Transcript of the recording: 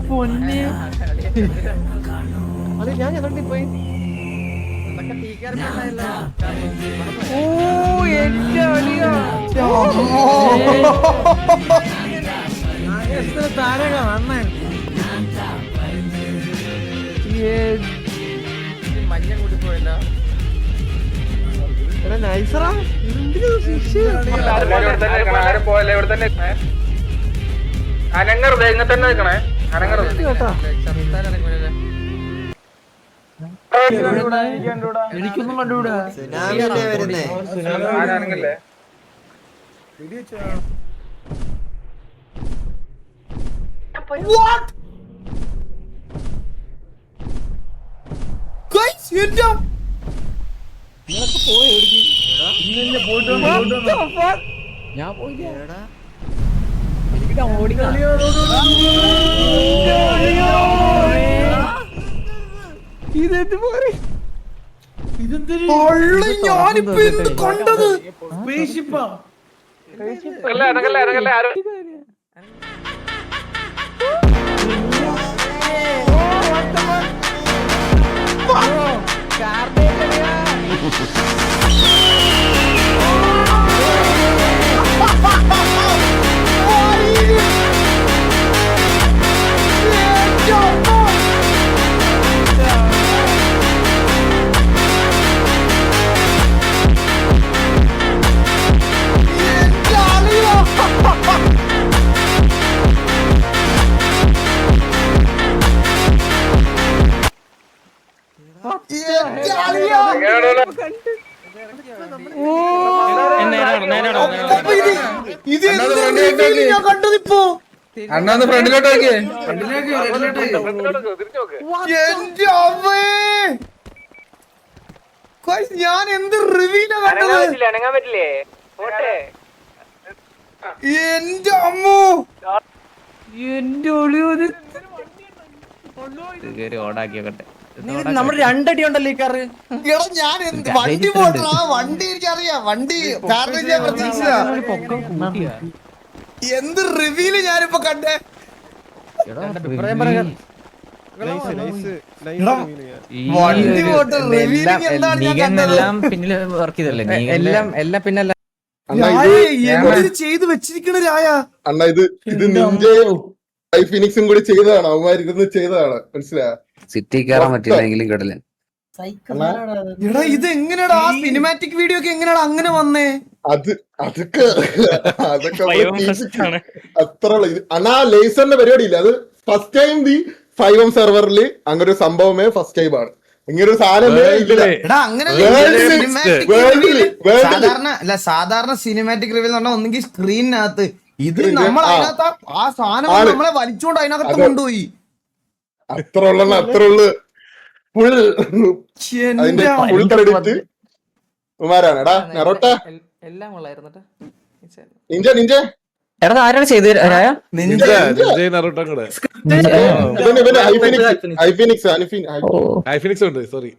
പൊന്നെ അത് ഞാൻ പോയി. ഓ എന്റെ അളിയാ താരക അണ്ണൻ മഞ്ഞ കൂടി പോയല്ലോ. നൈസറാ അനങ്ങരുത്, ഇങ്ങനെ തന്നെ നിൽക്കണേ. അനങ്ങരുത് കേട്ടാ എനിക്കൊന്നും എനിക്കൊന്നും കണ്ടുകൂടാ. അനങ്ങല്ലേ. ഞാൻ പോയില്ല. ഇതെന്ത് പോലെ ഞാനിപ്പോ എന്ത് കണ്ടത്? അനങ്ങല്ലേ അനങ്ങല്ലേ ആരും ഞാൻ കണ്ടതിപ്പോ അണ്ണാന്ന് ഫ്രണ്ടിലോട്ട് നോക്കിയേ. ഞാൻ എന്ത് റിവ്യൂലാ കണ്ടത്? അനങ്ങാൻ പറ്റില്ലേ? എന്റെ അമ്മോ, എന്റെ ഒളിയോത് ഓടാക്കിയോട്ടെ. നമ്മുടെ രണ്ടടി ഉണ്ടല്ലോ ഈ കാറ്. എടാ ഞാൻ എന്ത് വണ്ടി പോട്ടാ, വണ്ടി എനിക്കറിയാം, വണ്ടി കാരണം ഞാൻ പ്രതീക്ഷിച്ച എന്ത് റിവ്യൂല് ഞാനിപ്പോ കണ്ടേ. വണ്ടി പോട്ട് റിവ്യൂലിങ് എന്താണ് ഞാൻ കണ്ടത്? പിന്നില് വർക്ക് ചെയ്തല്ലേ എല്ലാം പിന്നല്ല. എന്ത് ചെയ്ത് വെച്ചിരിക്കണ രായ? അണ്ണ ഇത് നിഞ്ചയും ഫിനിക്സും കൂടി ചെയ്തതാണ്. അവന്മാർ ഇരുന്ന് ചെയ്തതാണ്, മനസ്സിലായ? സിറ്റി കയറാൻ പറ്റില്ലെങ്കിലും കിടലൻ. എടാ ഇത് എങ്ങനെയാടാ ആ സിനിമാറ്റിക് വീഡിയോ ഒക്കെ എങ്ങനെയാടാ അങ്ങനെ വന്നേ? അതൊക്കെ അത്ര അണ്ണാ ലേസറിന്റെ പരിപാടി ഇല്ല. അത് ഫസ്റ്റ് ടൈം ദി 5M സെർവറിൽ അങ്ങനെ ഒരു സംഭവമേ ഫസ്റ്റ് ടൈം ആണ്. ഇങ്ങനെ ഒരു സാധനമേ ഇല്ല. എടാ അങ്ങനെ സാധാരണ സിനിമാറ്റിക് റിവ്യൂ എന്ന് പറഞ്ഞാൽ ഒന്നെങ്കിൽ സ്ക്രീനിനകത്ത്, ഇത് നമ്മൾ അതിനകത്ത് ആ സാധനം നമ്മളെ വലിച്ചോണ്ട് അതിനകത്ത് കൊണ്ടുപോയി. അത്ര ഉള്ളു ഫുൾ ക്രെഡിറ്റ് കുമാരാണ്. എടാ നെറോട്ട എല്ലാം കൊള്ളായിരുന്നു. നിഞ്ച നിഞ്ച എടാ ആരാണ് ചെയ്ത് ഐഫിനിക്സ് ഉണ്ട്. സോറി